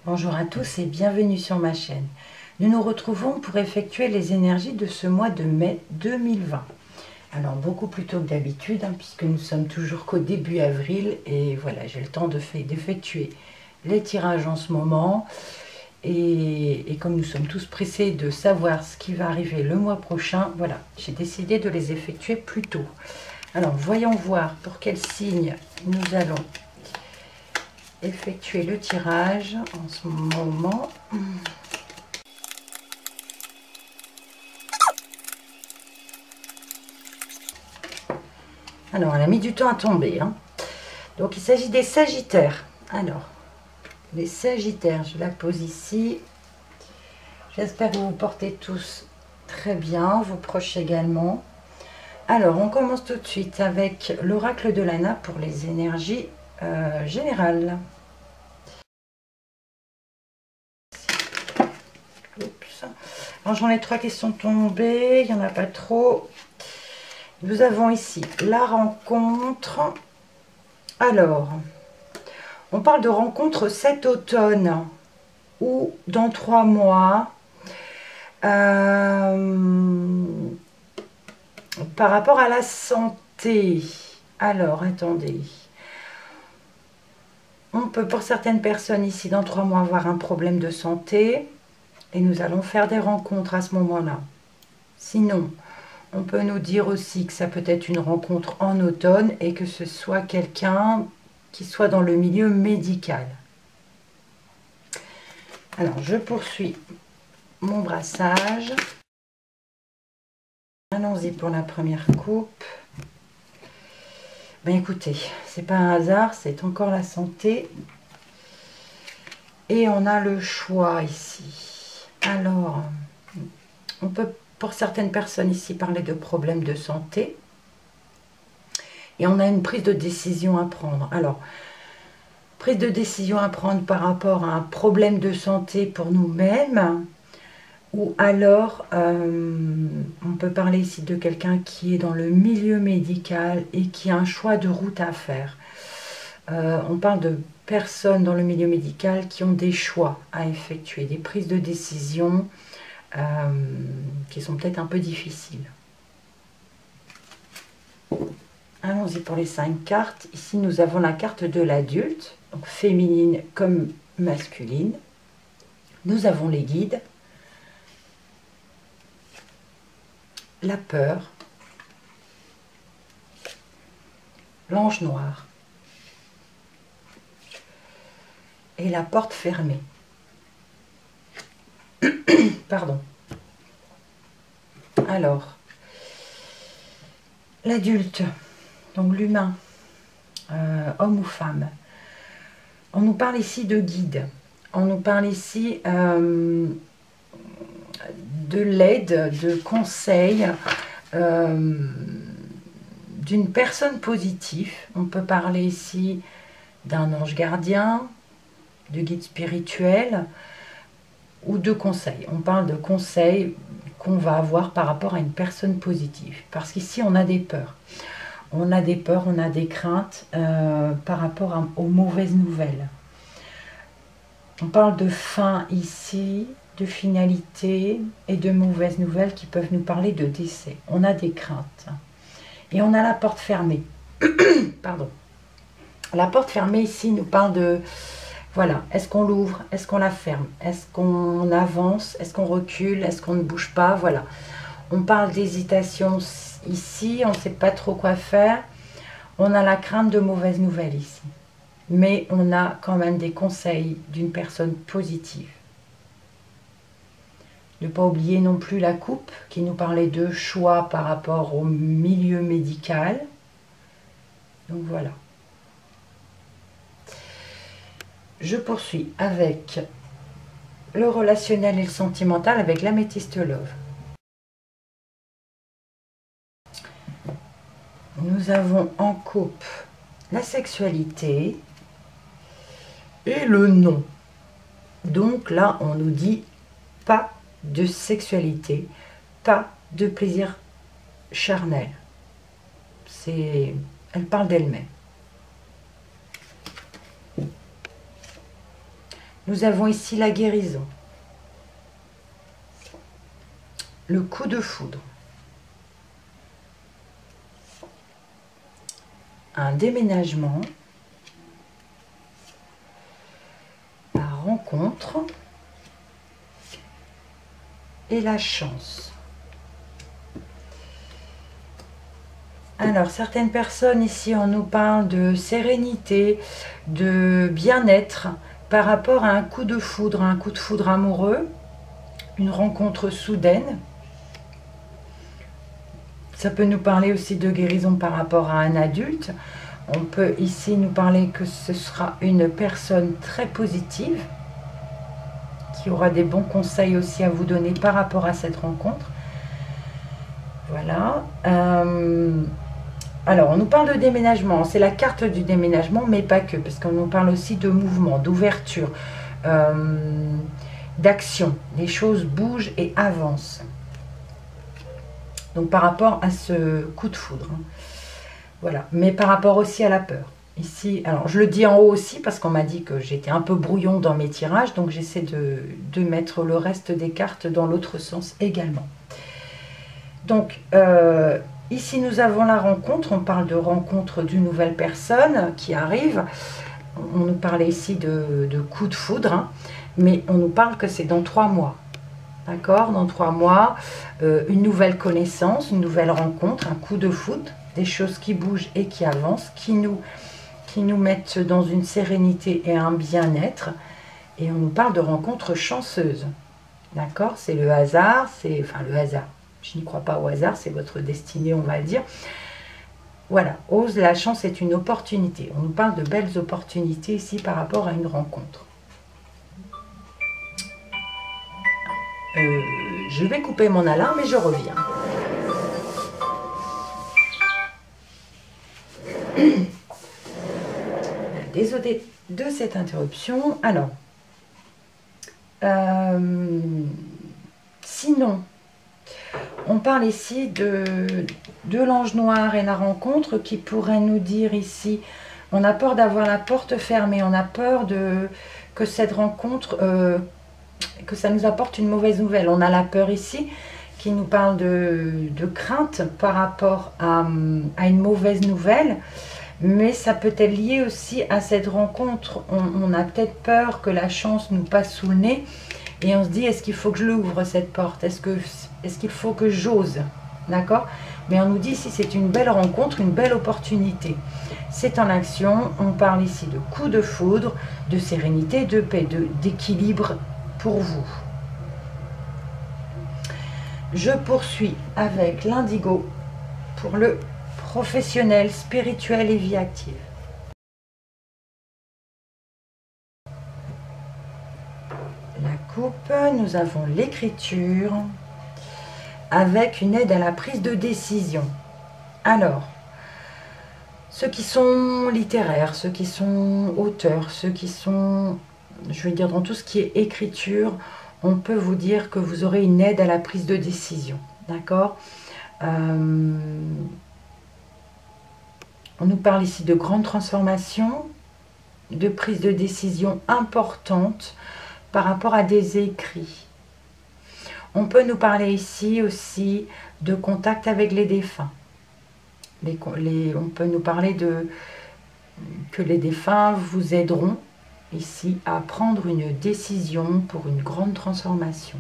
Bonjour à tous et bienvenue sur ma chaîne. Nous nous retrouvons pour effectuer les énergies de ce mois de mai 2020. Alors beaucoup plus tôt que d'habitude, puisque nous sommes toujours qu'au début avril. Et voilà, j'ai le temps d'effectuer les tirages en ce moment. Et comme nous sommes tous pressés de savoir ce qui va arriver le mois prochain, voilà, j'ai décidé de les effectuer plus tôt. Alors voyons voir pour quel signe nous allons effectuer le tirage en ce moment. Alors, elle a mis du temps à tomber. Donc, il s'agit des Sagittaires. Alors, les Sagittaires, je la pose ici. J'espère que vous vous portez tous très bien, vos proches également. Alors, on commence tout de suite avec l'oracle de Lana pour les énergies générales. Oups. Alors, j'en ai 3 qui sont tombées, il n'y en a pas trop. Nous avons ici la rencontre. Alors, on parle de rencontre cet automne ou dans 3 mois. Par rapport à la santé. Alors, attendez. On peut pour certaines personnes ici dans 3 mois avoir un problème de santé. Et nous allons faire des rencontres à ce moment-là. Sinon, on peut nous dire aussi que ça peut être une rencontre en automne et que ce soit quelqu'un qui soit dans le milieu médical. Alors, je poursuis mon brassage. Allons-y pour la première coupe. Ben écoutez, c'est pas un hasard, c'est encore la santé. Et on a le choix ici. Alors, on peut pour certaines personnes ici parler de problèmes de santé. Et on a une prise de décision à prendre. Alors, prise de décision à prendre par rapport à un problème de santé pour nous-mêmes. Ou alors, on peut parler ici de quelqu'un qui est dans le milieu médical et qui a un choix de route à faire. On parle de personnes dans le milieu médical qui ont des choix à effectuer, des prises de décision qui sont peut-être un peu difficiles. Allons-y pour les 5 cartes. Ici, nous avons la carte de l'adulte, donc féminine comme masculine. Nous avons les guides, la peur, l'ange noir et la porte fermée. Pardon. Alors, l'adulte, donc l'humain, homme ou femme. On nous parle ici de guide. On nous parle ici de l'aide, de conseils, d'une personne positive. On peut parler ici d'un ange gardien, de guide spirituel ou de conseils. On parle de conseils qu'on va avoir par rapport à une personne positive. Parce qu'ici, on a des peurs. On a des peurs, on a des craintes par rapport aux mauvaises nouvelles. On parle de fin ici, de finalité et de mauvaises nouvelles qui peuvent nous parler de décès. On a des craintes. Et on a la porte fermée. Pardon. La porte fermée ici nous parle de... Voilà, est-ce qu'on l'ouvre? Est-ce qu'on la ferme? Est-ce qu'on avance? Est-ce qu'on recule? Est-ce qu'on ne bouge pas? Voilà. On parle d'hésitation ici, on ne sait pas trop quoi faire. On a la crainte de mauvaises nouvelles ici. Mais on a quand même des conseils d'une personne positive. Ne pas oublier non plus la coupe qui nous parlait de choix par rapport au milieu médical. Donc voilà. Je poursuis avec le relationnel et le sentimental avec l'améthyste love. Nous avons en coupe la sexualité et le non. Donc là, on nous dit pas de sexualité, pas de plaisir charnel. Elle parle d'elle-même. Nous avons ici la guérison, le coup de foudre, un déménagement, la rencontre et la chance. Alors, certaines personnes ici, on nous parle de sérénité, de bien-être par rapport à un coup de foudre amoureux, une rencontre soudaine. Ça peut nous parler aussi de guérison par rapport à un adulte. On peut ici nous parler que ce sera une personne très positive, qui aura des bons conseils aussi à vous donner par rapport à cette rencontre. Voilà. Alors, on nous parle de déménagement. C'est la carte du déménagement, mais pas que, parce qu'on nous parle aussi de mouvement, d'ouverture, d'action. Les choses bougent et avancent. Donc, par rapport à ce coup de foudre. Voilà. Mais par rapport aussi à la peur. Ici, alors je le dis en haut aussi parce qu'on m'a dit que j'étais un peu brouillon dans mes tirages, donc j'essaie de mettre le reste des cartes dans l'autre sens également. Donc, ici nous avons la rencontre, on parle de rencontre d'une nouvelle personne qui arrive. On nous parlait ici de coup de foudre, hein, mais on nous parle que c'est dans 3 mois. D'accord? Dans 3 mois, une nouvelle connaissance, une nouvelle rencontre, un coup de foudre, des choses qui bougent et qui avancent, qui nous mettent dans une sérénité et un bien-être. Et on nous parle de rencontres chanceuses. D'accord? C'est le hasard, enfin le hasard. Je n'y crois pas au hasard, c'est votre destinée, on va le dire. Voilà, ose, la chance est une opportunité. On nous parle de belles opportunités ici par rapport à une rencontre. Je vais couper mon alarme et je reviens. Désolée de cette interruption. Alors, sinon, on parle ici de l'ange noir et la rencontre qui pourrait nous dire ici, on a peur d'avoir la porte fermée, on a peur que cette rencontre, que ça nous apporte une mauvaise nouvelle. On a la peur ici qui nous parle de crainte par rapport à une mauvaise nouvelle. Mais ça peut être lié aussi à cette rencontre. On a peut-être peur que la chance nous passe sous le nez. Et on se dit, est-ce qu'il faut que je l'ouvre cette porte? Est-ce qu'il faut que j'ose? D'accord? Mais on nous dit ici, c'est une belle rencontre, une belle opportunité. C'est en action. On parle ici de coup de foudre, de sérénité, de paix, d'équilibre pour vous. Je poursuis avec l'indigo pour le professionnel, spirituel et vie active. La coupe, nous avons l'écriture avec une aide à la prise de décision. Alors, ceux qui sont littéraires, ceux qui sont auteurs, ceux qui sont, je vais dire, dans tout ce qui est écriture, on peut vous dire que vous aurez une aide à la prise de décision. D'accord? On nous parle ici de grandes transformations, de prise de décision importante par rapport à des écrits. On peut nous parler ici aussi de contact avec les défunts. On peut nous parler que les défunts vous aideront ici à prendre une décision pour une grande transformation.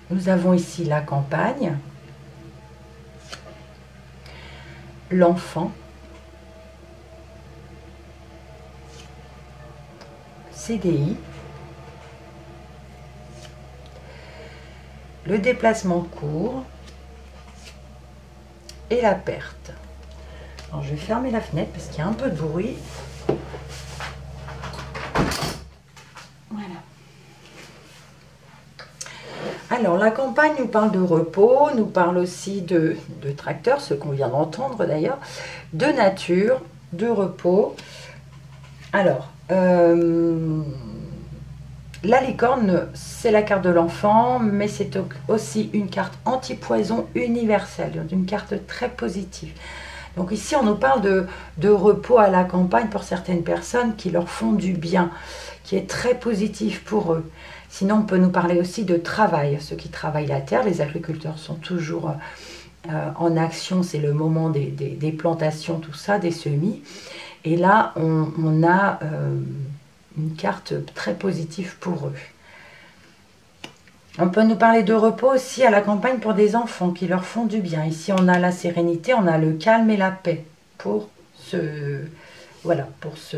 Nous avons ici la campagne, l'enfant, CDI, le déplacement court et la perte. Alors je vais fermer la fenêtre parce qu'il y a un peu de bruit. Voilà. Alors la campagne nous parle de repos, nous parle aussi de tracteur, ce qu'on vient d'entendre d'ailleurs, de nature, de repos. Alors, la licorne, c'est la carte de l'enfant, mais c'est aussi une carte anti-poison universelle, une carte très positive. Donc ici, on nous parle de repos à la campagne pour certaines personnes qui leur font du bien, qui est très positif pour eux. Sinon, on peut nous parler aussi de travail. Ceux qui travaillent la terre, les agriculteurs sont toujours en action, c'est le moment des plantations, tout ça, des semis. Et là, on a une carte très positive pour eux. On peut nous parler de repos aussi à la campagne pour des enfants qui leur font du bien. Ici, on a la sérénité, on a le calme et la paix pour voilà, pour ce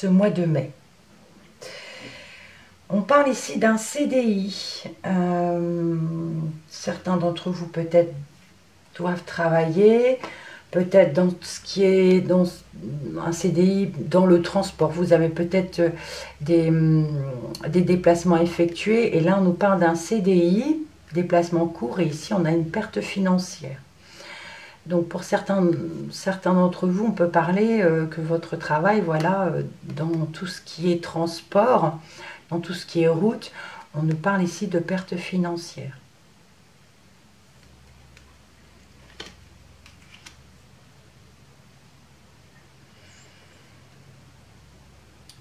mois de mai. On parle ici d'un CDI. Certains d'entre vous peut-être doivent travailler, peut-être dans ce qui est dans un CDI dans le transport. Vous avez peut-être des déplacements effectués et là on nous parle d'un CDI, déplacement court, et ici on a une perte financière. Donc pour certains d'entre vous, on peut parler que votre travail, voilà, dans tout ce qui est transport, dans tout ce qui est route, on nous parle ici de perte financière.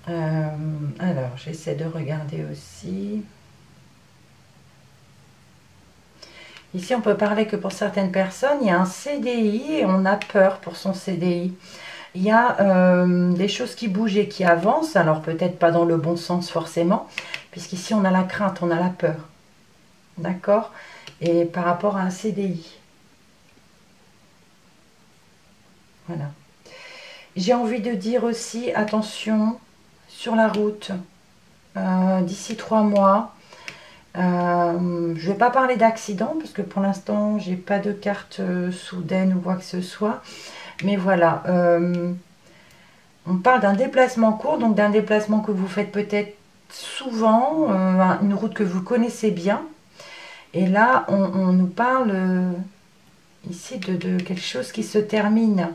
Alors, j'essaie de regarder aussi. Ici, on peut parler que pour certaines personnes, il y a un CDI et on a peur pour son CDI. Il y a des choses qui bougent et qui avancent, alors peut-être pas dans le bon sens forcément, puisqu'ici on a la crainte, on a la peur. D'accord? Et par rapport à un CDI. Voilà. J'ai envie de dire aussi, attention, sur la route, d'ici 3 mois, je ne vais pas parler d'accident, parce que pour l'instant, j'ai pas de carte soudaine ou quoi que ce soit. Mais voilà, on parle d'un déplacement court, donc d'un déplacement que vous faites peut-être souvent, une route que vous connaissez bien. Et là, on nous parle ici de quelque chose qui se termine.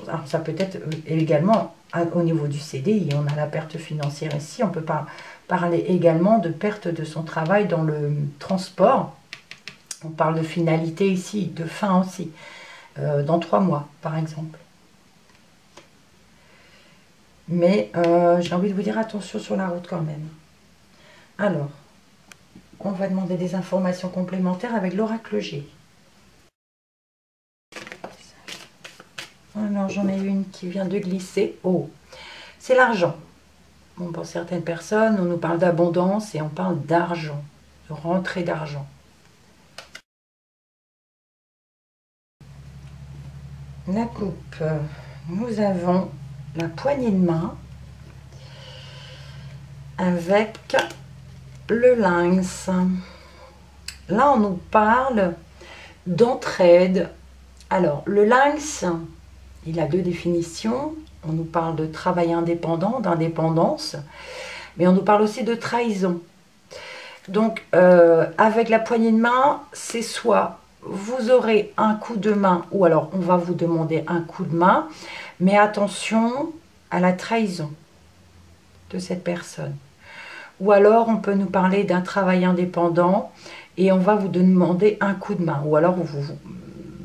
Alors, ça peut être également au niveau du CDI, on a la perte financière ici, on peut parler également de perte de son travail dans le transport. On parle de finalité ici, de fin aussi, dans 3 mois par exemple. Mais j'ai envie de vous dire attention sur la route quand même. Alors, on va demander des informations complémentaires avec l'oracle G. Alors, j'en ai une qui vient de glisser. Oh, c'est l'argent. Bon, pour certaines personnes, on nous parle d'abondance et on parle d'argent, de rentrée d'argent. La coupe, nous avons la poignée de main avec le lynx. Là, on nous parle d'entraide. Alors, le lynx, il a 2 définitions. On nous parle de travail indépendant, d'indépendance, mais on nous parle aussi de trahison. Donc, avec la poignée de main, c'est soit vous aurez un coup de main, ou alors on va vous demander un coup de main, mais attention à la trahison de cette personne. Ou alors on peut nous parler d'un travail indépendant et on va vous demander un coup de main, ou alors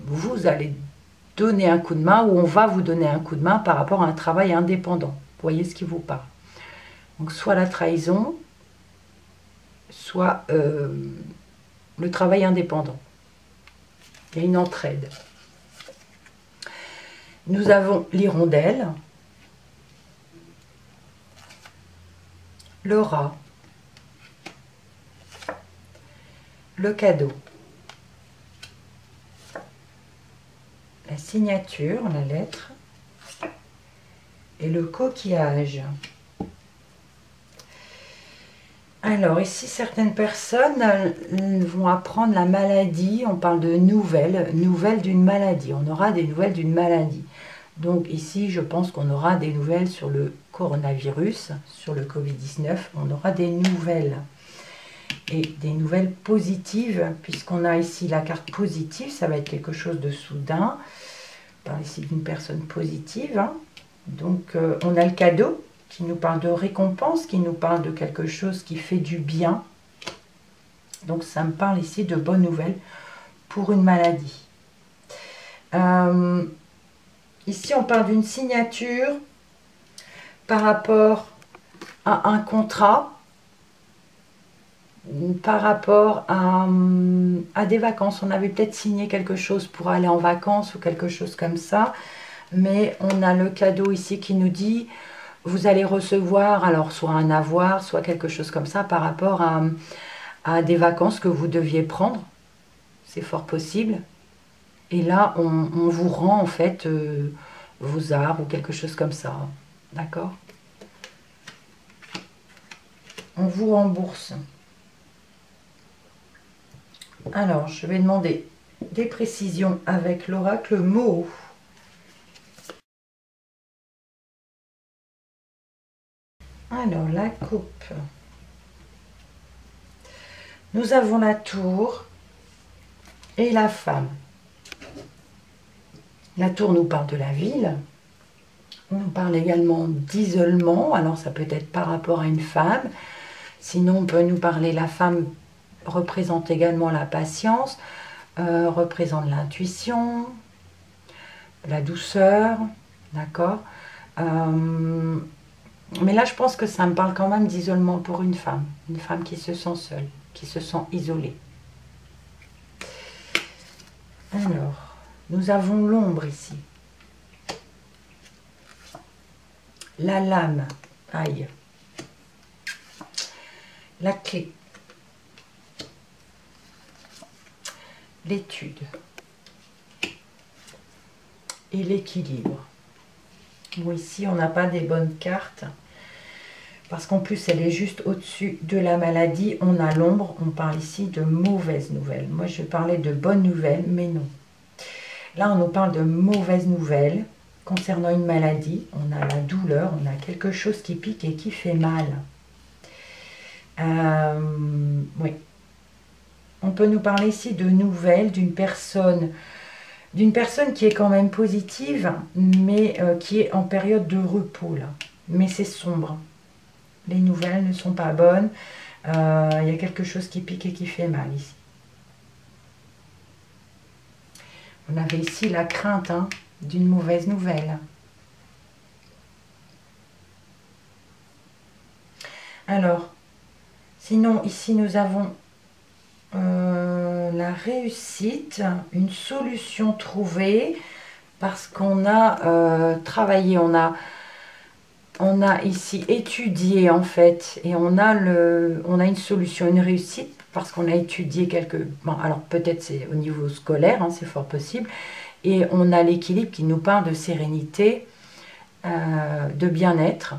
vous allez donner un coup de main, ou on va vous donner un coup de main par rapport à un travail indépendant. Vous voyez ce qui vous parle. Donc soit la trahison, soit le travail indépendant. Il y a une entraide. Nous avons l'hirondelle, le rat, le cadeau, la signature, la lettre, et le coquillage. Alors ici, certaines personnes vont apprendre la maladie. On parle de nouvelles d'une maladie. On aura des nouvelles d'une maladie. Donc ici, je pense qu'on aura des nouvelles sur le coronavirus, sur le Covid-19. On aura des nouvelles. Et des nouvelles positives, puisqu'on a ici la carte positive. Ça va être quelque chose de soudain. On parle ici d'une personne positive. Hein. Donc on a le cadeau, qui nous parle de récompense, qui nous parle de quelque chose qui fait du bien. Donc ça me parle ici de bonnes nouvelles pour une maladie. Ici, on parle d'une signature par rapport à un contrat, par rapport à des vacances. On avait peut-être signé quelque chose pour aller en vacances ou quelque chose comme ça. Mais on a le cadeau ici qui nous dit, vous allez recevoir alors soit un avoir, soit quelque chose comme ça par rapport à des vacances que vous deviez prendre. C'est fort possible. Et là, on vous rend en fait vos arts ou quelque chose comme ça. D'accord? On vous rembourse. Alors, je vais demander des précisions avec l'oracle Mo. Alors, la coupe. Nous avons la tour et la femme. La tour nous parle de la ville. On parle également d'isolement. Alors, ça peut être par rapport à une femme. Sinon, on peut nous parler, la femme représente également la patience, représente l'intuition, la douceur, d'accord. Mais là, je pense que ça me parle quand même d'isolement pour une femme qui se sent seule, qui se sent isolée. Alors, nous avons l'ombre ici. La lame, aïe. La clé. L'étude. Et l'équilibre. Bon, ici, on n'a pas des bonnes cartes. Parce qu'en plus, elle est juste au-dessus de la maladie. On a l'ombre. On parle ici de mauvaises nouvelles. Moi, je parlais de bonnes nouvelles, mais non. Là, on nous parle de mauvaises nouvelles concernant une maladie. On a la douleur. On a quelque chose qui pique et qui fait mal. Oui. On peut nous parler ici de nouvelles d'une personne qui est quand même positive, mais qui est en période de repos, là. Mais c'est sombre. Les nouvelles ne sont pas bonnes. Il y a quelque chose qui pique et qui fait mal ici. On avait ici la crainte d'une mauvaise nouvelle. Alors, sinon, ici, nous avons la réussite, une solution trouvée, parce qu'on a travaillé, on a ici étudié en fait, et on a une solution, une réussite, parce qu'on a étudié bon, alors peut-être c'est au niveau scolaire, c'est fort possible, et on a l'équilibre qui nous parle de sérénité, de bien-être.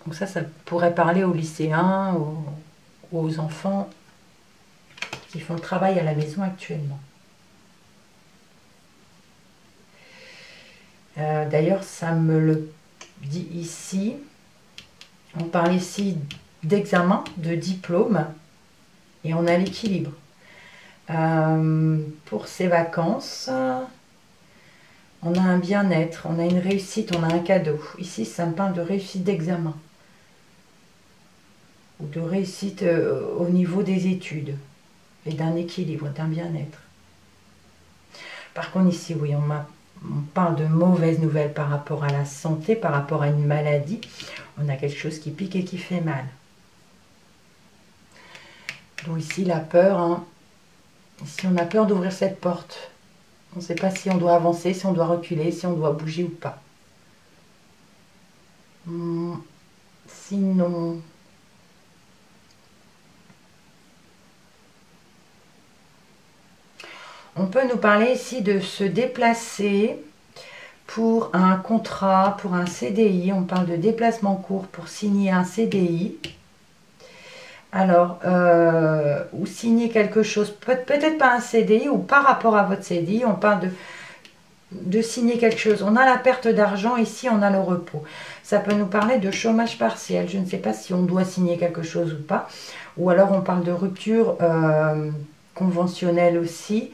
Donc ça pourrait parler aux lycéens, aux enfants qui font le travail à la maison actuellement. D'ailleurs, ça me le dit ici. On parle ici d'examen, de diplôme, et on a l'équilibre. Pour ces vacances, on a un bien-être, on a une réussite, on a un cadeau. Ici, ça me parle de réussite d'examen. Ou de réussite au niveau des études. Et d'un équilibre, d'un bien-être. Par contre, ici, oui, on parle de mauvaises nouvelles par rapport à la santé, par rapport à une maladie. On a quelque chose qui pique et qui fait mal. Donc ici, la peur. Ici, on a peur d'ouvrir cette porte. On ne sait pas si on doit avancer, si on doit reculer, si on doit bouger ou pas. Sinon... On peut nous parler ici de se déplacer pour un contrat, pour un CDI. On parle de déplacement court pour signer un CDI. Alors, ou signer quelque chose, peut-être pas un CDI ou par rapport à votre CDI, on parle de signer quelque chose. On a la perte d'argent, ici on a le repos. Ça peut nous parler de chômage partiel. Je ne sais pas si on doit signer quelque chose ou pas. Ou alors on parle de rupture conventionnelle aussi.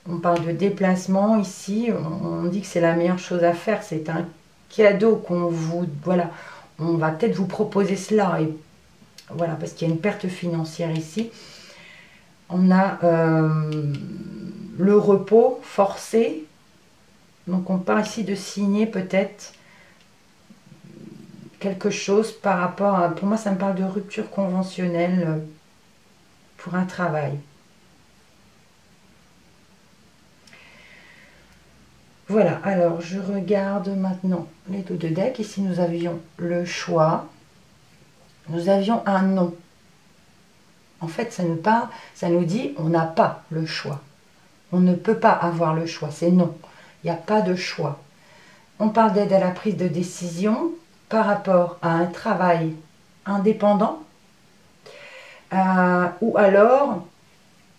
On parle de déplacement ici, on dit que c'est la meilleure chose à faire, c'est un cadeau qu'on vous... Voilà, on va peut-être vous proposer cela, et voilà, parce qu'il y a une perte financière ici. On a le repos forcé. Donc on parle ici de signer peut-être quelque chose par rapport à... Pour moi, ça me parle de rupture conventionnelle pour un travail. Voilà, alors je regarde maintenant les dos de deck. Ici, nous avions le choix. Nous avions un non. En fait, ça nous dit on n'a pas le choix. On ne peut pas avoir le choix, c'est non. Il n'y a pas de choix. On parle d'aide à la prise de décision par rapport à un travail indépendant ou alors,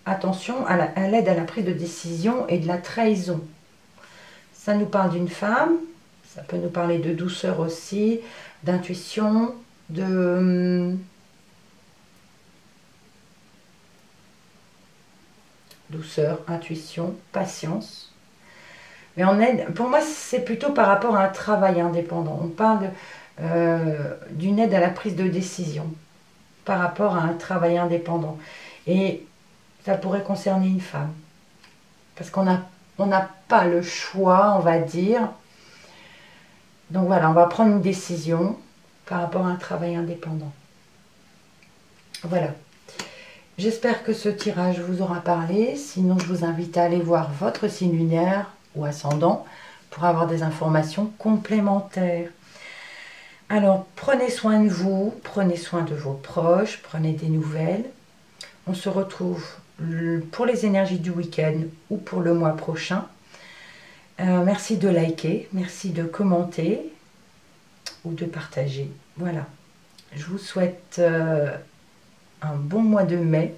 attention, à l'aide à la prise de décision et de la trahison. Ça nous parle d'une femme, ça peut nous parler de douceur aussi, d'intuition, de... douceur, intuition, patience. Mais on aide, pour moi, c'est plutôt par rapport à un travail indépendant. On parle d'une aide à la prise de décision par rapport à un travail indépendant. Et ça pourrait concerner une femme. Parce qu'on n'a pas le choix, on va dire. Donc voilà, on va prendre une décision par rapport à un travail indépendant. Voilà. J'espère que ce tirage vous aura parlé. Sinon, je vous invite à aller voir votre signe lunaire ou ascendant pour avoir des informations complémentaires. Alors, prenez soin de vous, prenez soin de vos proches, prenez des nouvelles. On se retrouve pour les énergies du week-end ou pour le mois prochain. Merci de liker, merci de commenter ou de partager. Voilà. Je vous souhaite un bon mois de mai.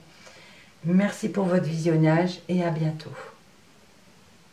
Merci pour votre visionnage et à bientôt.